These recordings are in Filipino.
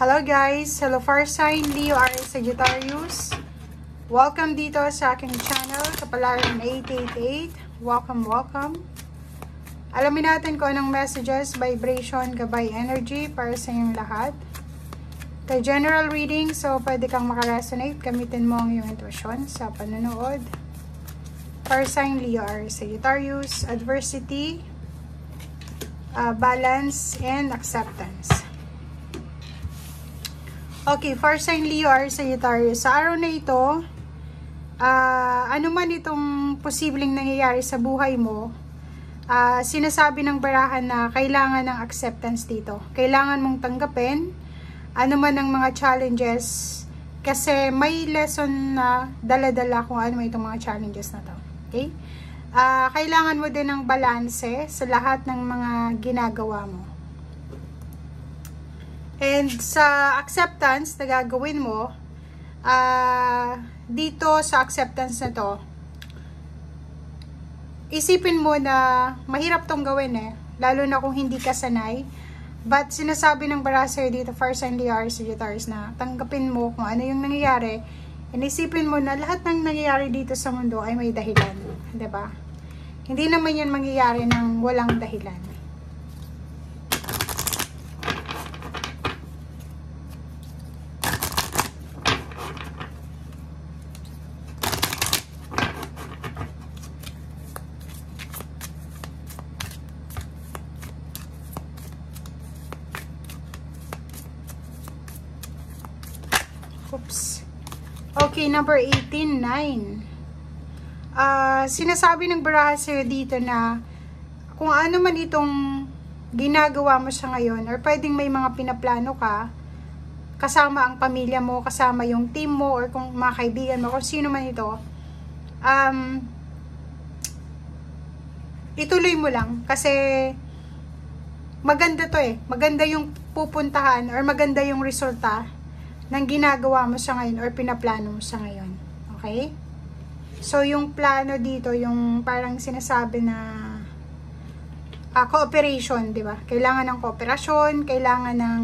Hello guys! Hello fire sign, Leo, Aries, Sagittarius. Welcome dito sa aking channel, Kapalaran 888. Welcome, welcome. Alamin natin kung anong messages, vibration, gabay, energy para sa inyong lahat. Kay general reading, so pwede kang makaresonate. Gamitin mo ang iyong intuition sa panonood. Fire sign, Leo, Aries, Sagittarius. Adversity, balance, and acceptance. Okay, fire sign Leo, Aries, Sagittarius. Sa araw na ito, ano man itong posibleng nangyayari sa buhay mo, sinasabi ng barahan na kailangan ng acceptance dito. Kailangan mong tanggapin ano man ang mga challenges kasi may lesson na dala-dala kung ano man itong mga challenges na to. Okay? Kailangan mo din ng balanse sa lahat ng mga ginagawa mo. And sa acceptance na gagawin mo, dito sa acceptance na to, isipin mo na mahirap tong gawin lalo na kung hindi ka sanay. But sinasabi ng baraser dito, fire sign Leo, Aries, Sagittarius, na tanggapin mo kung ano yung nangyayari. And isipin mo na lahat ng nangyayari dito sa mundo ay may dahilan. 'Di ba? Hindi naman yan mangyayari ng walang dahilan. Oops. Okay, number 18, 9. Sinasabi ng baraha sa'yo dito na kung ano man itong ginagawa mo sa ngayon or pwedeng may mga pinaplano ka kasama ang pamilya mo, kasama yung team mo or kung mga kaibigan mo, kung sino man ito, ituloy mo lang kasi maganda to maganda yung pupuntahan or maganda yung resulta ng ginagawa mo sa ngayon or pinaplano mo sa ngayon. Okay? So, yung plano dito, yung parang sinasabi na cooperation, di ba? Kailangan ng kooperasyon, kailangan ng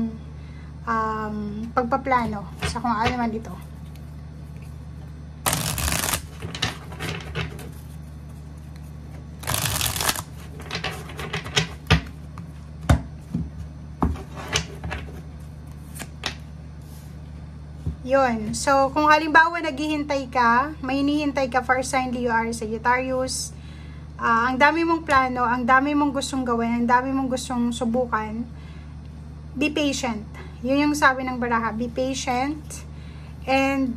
pagpaplano sa kung ano man dito. Yun. So, kung halimbawa naghihintay ka, may hinihintay ka fire sign Leo, Aries, Sagittarius, ang dami mong plano, ang dami mong gustong gawin, ang dami mong gustong subukan, be patient. Yun yung sabi ng baraha, be patient and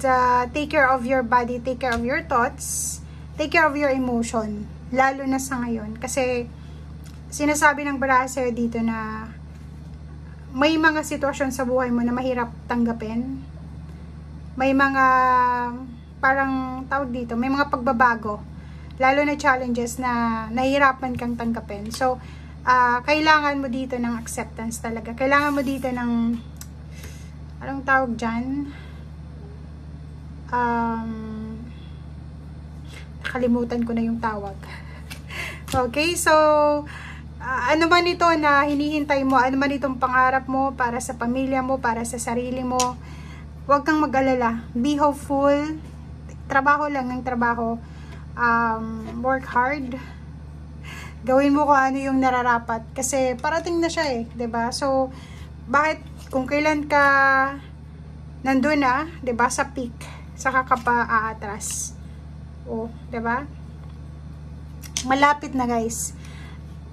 take care of your body, take care of your thoughts, take care of your emotion, lalo na sa ngayon. Kasi, sinasabi ng baraha sa'yo dito na may mga sitwasyon sa buhay mo na mahirap tanggapin. May mga parang tawag dito, may mga pagbabago, lalo na challenges na nahihirapan kang tanggapin. So, kailangan mo dito ng acceptance talaga. Kailangan mo dito ng, anong tawag dyan? Nakalimutan ko na yung tawag. Okay, so, ano man ito na hinihintay mo, ano man itong pangarap mo para sa pamilya mo, para sa sarili mo, huwag kang mag-alala. Be hopeful. Trabaho lang ng trabaho. Work hard. Gawin mo kung ano yung nararapat. Kasi parating na siya 'di ba? So, bakit kung kailan ka nandun na, 'di ba, sa peak, saka ka pa aatras. 'di ba? Malapit na, guys.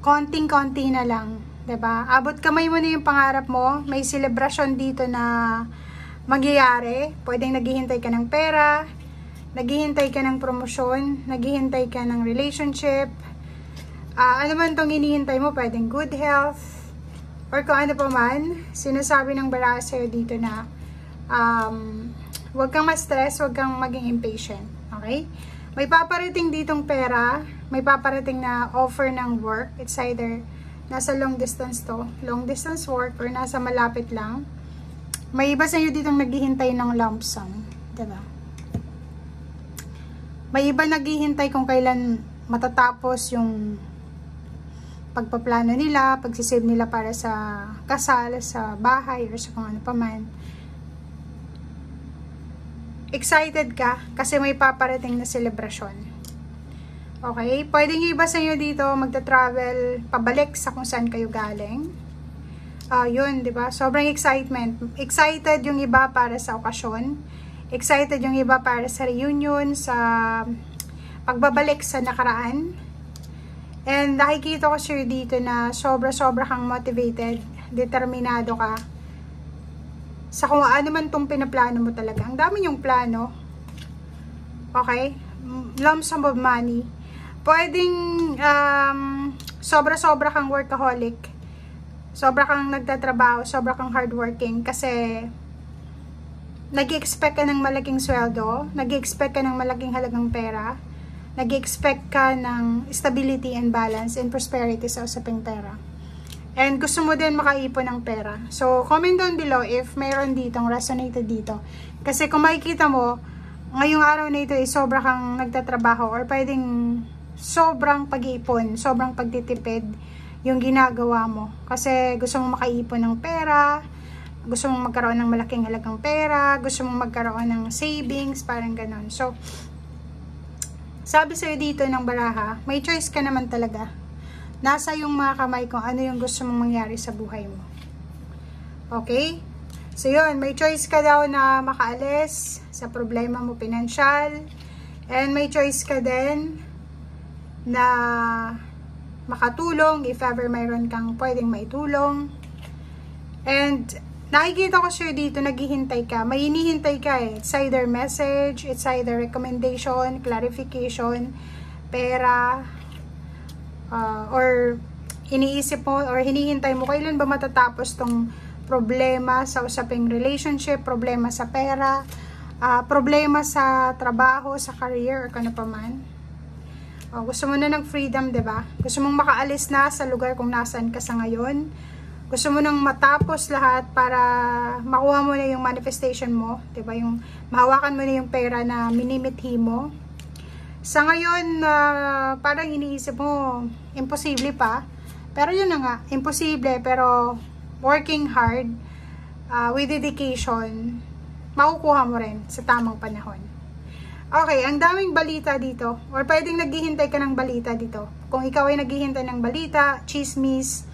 Konting-konti na lang, 'di ba? Abot kamay mo na yung pangarap mo. May celebration dito na mangyayari. Pwedeng naghihintay ka ng pera, naghihintay ka ng promosyon, naghihintay ka ng relationship, ano man itong hinihintay mo, pwedeng good health, or kung ano pa man. Sinasabi ng baraha sa'yo dito na huwag kang ma-stress, huwag kang maging impatient. Okay? May paparating ditong pera, may paparating na offer ng work. It's either nasa long distance work, or nasa malapit lang. May iba sa inyo ditong naghihintay ng lump sum, diba? May iba naghihintay kung kailan matatapos yung pagpaplano nila, pagsisave nila para sa kasal, sa bahay, or sa kung ano pa man. Excited ka kasi may paparating na selebrasyon. Okay? Pwedeng iba sa inyo dito magta-travel pabalik sa kung saan kayo galing. Yun, di ba? Sobrang excitement. Excited yung iba para sa okasyon. Excited yung iba para sa reunion, sa pagbabalik sa nakaraan. And nakikita ko sir dito na sobra-sobra kang motivated, determinado ka sa kung ano man tong pinaplano mo talaga. Ang dami yung plano. Okay? Lump sum of money. Pwedeng sobra-sobra kang workaholic. Sobra kang nagtatrabaho, sobra kang hardworking kasi nag-expect ka ng malaking sweldo, nag-expect ka ng malaking halagang pera, nag-expect ka ng stability and balance and prosperity sa usaping pera. And gusto mo din makaipon ng pera. So, comment down below if mayroon ditong resonated dito. Kasi kung makikita mo, ngayong araw na ito ay sobra kang nagtatrabaho or pwedeng sobrang pag-iipon, sobrang pagtitipid yung ginagawa mo. Kasi gusto mong makaipon ng pera, gusto mong magkaroon ng malaking halagang pera, gusto mong magkaroon ng savings, parang ganon. So, sabi sa'yo dito ng baraha, may choice ka naman talaga. Nasa yung mga kamay kung ano yung gusto mong mangyari sa buhay mo. Okay? So, yun. May choice ka daw na makaalis sa problema mo pinansyal. And may choice ka din na makatulong if ever mayroon kang pwedeng maitulong. And nakikita ko sure dito, naghihintay ka. May hinihintay ka eh. It's either message, it's either recommendation, clarification, pera, or iniisip mo or hinihintay mo kailan ba matatapos tong problema sa usaping relationship, problema sa pera, problema sa trabaho, sa career, or kano pa man. Gusto mo na ng freedom, diba? Gusto mong makaalis na sa lugar kung nasaan ka sa ngayon. Gusto mo nang matapos lahat para makuha mo na yung manifestation mo, diba? Yung mahawakan mo na yung pera na minimithi mo. Sa ngayon, parang iniisip mo, imposible pa. Pero yun na nga, imposible, pero working hard, with dedication, makukuha mo rin sa tamang panahon. Okay, ang daming balita dito, or pwedeng naghihintay ka ng balita dito. Kung ikaw ay naghihintay ng balita, chismis,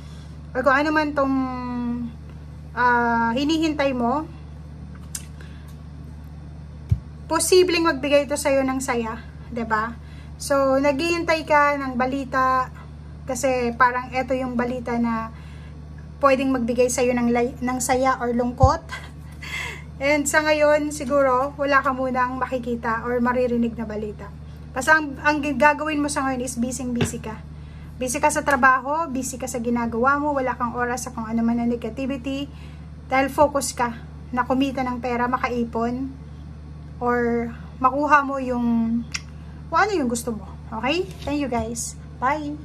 or kung ano man tong hinihintay mo, posibleng magbigay ito sa'yo ng saya, 'di ba? So, naghihintay ka ng balita kasi parang ito yung balita na pwedeng magbigay sa'yo ng saya or lungkot. And sa ngayon, siguro, wala ka munang makikita or maririnig na balita. Kasi ang gagawin mo sa ngayon is busy ka. Busy ka sa trabaho, busy ka sa ginagawa mo, wala kang oras sa kung ano man ang negativity. Dahil focus ka na kumita ng pera, makaipon, or makuha mo yung kung ano yung gusto mo. Okay? Thank you guys. Bye!